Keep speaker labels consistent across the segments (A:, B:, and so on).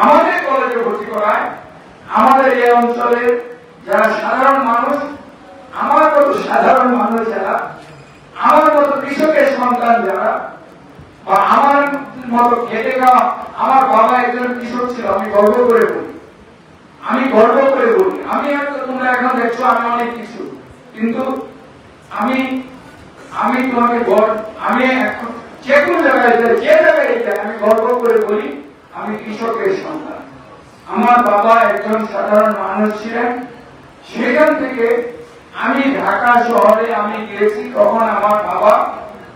A: আমাদের কলেজে ভর্তি করায় আমাদের এই অঞ্চলের যারা সাধারণ মানুষ, আমার মতো সাধারণ মানুষ যারা, আমার মতো কৃষকের সন্তান যারা, বা আমার মতো খেটে খাওয়া, আমার বাবা একজন কৃষক ছিল, আমি গর্ব করে বলি, তোমরা এখন দেখছো আমি অনেক কিছু, কিন্তু আমি তোমাকে আমি এখন যে কোনো জায়গায় আমি গর্ব করে বলি আমি কৃষকের সন্তান। আমার বাবা একজন সাধারণ মানুষ ছিলেন। সেখান থেকে আমি ঢাকা শহরে আমি গিয়েছি, তখন আমার বাবা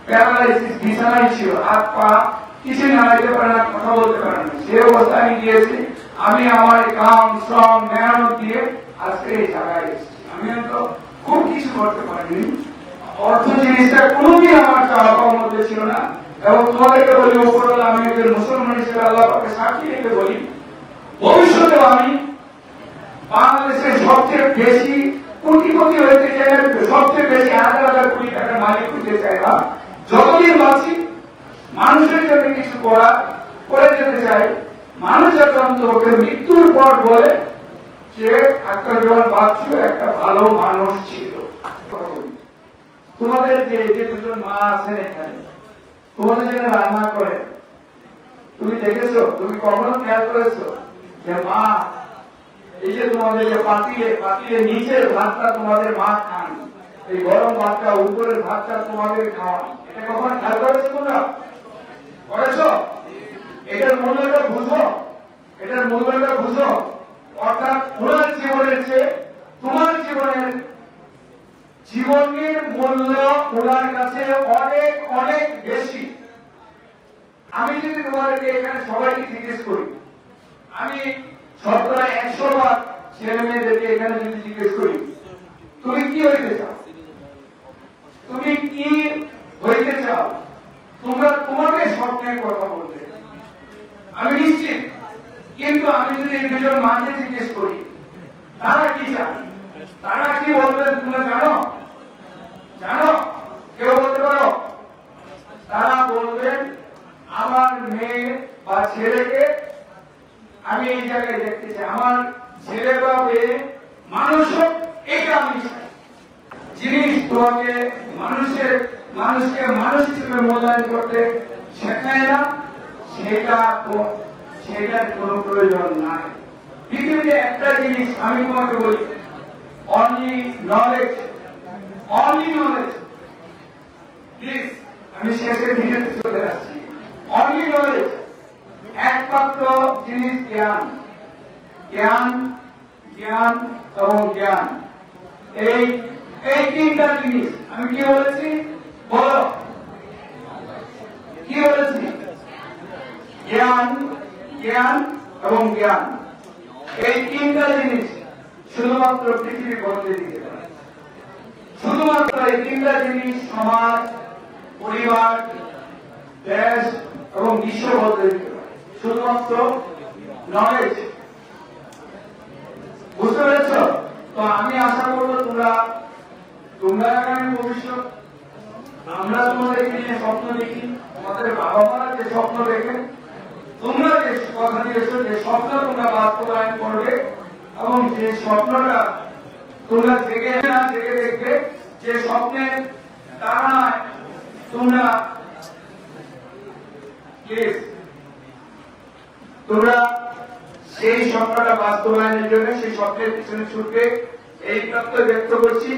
A: প্যারালাইসিস, বিছানায় ছিল, হাত পা কিছু নাড়াইতে পারে না, কথা বলতে পারে না। সে অবস্থায় আমি গিয়েছি, আমি আমার কাম শ্রম মেহনত দিয়ে আজকে এই জায়গায় এসেছি। আমি তো খুব কিছু করতে পারিনি, অর্থ জিনিসটা কোনোদিন আমার চাওয়ার মধ্যে ছিল না। এবং তোমাদেরকে বলি, উপরওয়ালা আমি একজন মুসলমান হিসেবে আল্লাহ পাকে সাক্ষী রেখে বলি, ভবিষ্যতেও আমি বাংলাদেশের সবচেয়ে বেশি কোটিপতি হইতে চাই, সবচেয়ে বেশি 1000 কোটি টাকার মালিক হইতে চাইলাম। যতদিন বাঁচি মানুষের জন্য কিছু করে যেতে চাই। মানুষ যখন তোকে মৃত্যুর পর বলে যে একটা যখন বাঁচছিল একটা ভালো মানুষ ছিল। তোমাদের যে দুজন মা আছেন এখানে, তোমাদের যেখানে রান্না করে, তুমি দেখেছো, তুমি কখনো খেয়াল করেছো যে মা এই যে তোমাদের যে পাতিলে নিচের ভাতটা তোমাদের মা খান, এই গরম ভাতটা উপরের ভাতটা তোমাদের খাওয়ান, এটা কখনো খেয়াল করেছো? তোমরা করেছো? এটার মূল্যটা বুঝো। অর্থাৎ ওনার জীবনের চেয়ে তোমার জীবনের মূল্য ওনার কাছে অনেক অনেক বেশি। আমি যদি তোমাদেরকে এখানে সবাইকে জিজ্ঞেস করি, আমি 100 বার ছেলে মেয়েদেরকে এখানে যদি জিজ্ঞেস করি তুমি কি হইতে চাও, তোমরা তোমাকে স্বপ্নের কথা বলতে আমি নিশ্চিত। কিন্তু আমি যদি এই দুজন মাকে জিজ্ঞেস করি তারা কি চান, তারা কি বলবেন তোমরা জানো? কেউ বলতে পারো? তারা বলবেন আমার মেয়ে বা ছেলেকে আমি এই জায়গায় দেখতে চাই, আমার ছেলে বা মেয়ে মানুষ হোক, এটা আমি চাই। জিনিস তোমাকে মানুষকে মানুষ হিসেবে মূল্যায়ন করতে শেখায় না, সেটার কোন প্রয়োজন নাই। পৃথিবীতে একটা জিনিস আমি তোমাকে বলি, অনলি নলেজ। প্লিজ, আমি শেষের দিকে চলে আসছি। অনলি নলেজ, একমাত্র জিনিস জ্ঞান এবং জ্ঞান। এই তিনটা জিনিস আমি কি বলেছি বলো? কি বলেছি? জ্ঞান এবং জ্ঞান, এই তিনটা জিনিস শুধুমাত্র পৃথিবী বদলে দিতে পারে। শুধুমাত্র এই তিনটা জিনিস সমাজ, পরিবার, দেশ এবং বিশ্ব বদলে দিতে পারে। শুধুমাত্র নলেজ। বুঝতে পেরেছ? তো আমি আশা করবো তোমরা আগামী ভবিষ্যৎ, আমরা তোমাদেরকে নিয়ে স্বপ্ন দেখি, আমাদের বাবা মারা যে স্বপ্ন দেখে, তোমরা যে কথা দিয়েছো, যে স্বপ্ন তোমরা বাস্তবায়ন করবে, এবং যে স্বপ্নটা তোমরা জেগে দেখবে, যে স্বপ্নের তাড়নায় তোমরা সেই স্বপ্নটা বাস্তবায়নের জন্য সেই স্বপ্নের পিছনে ছুটবে, এই তত্ত্ব ব্যক্ত করছি।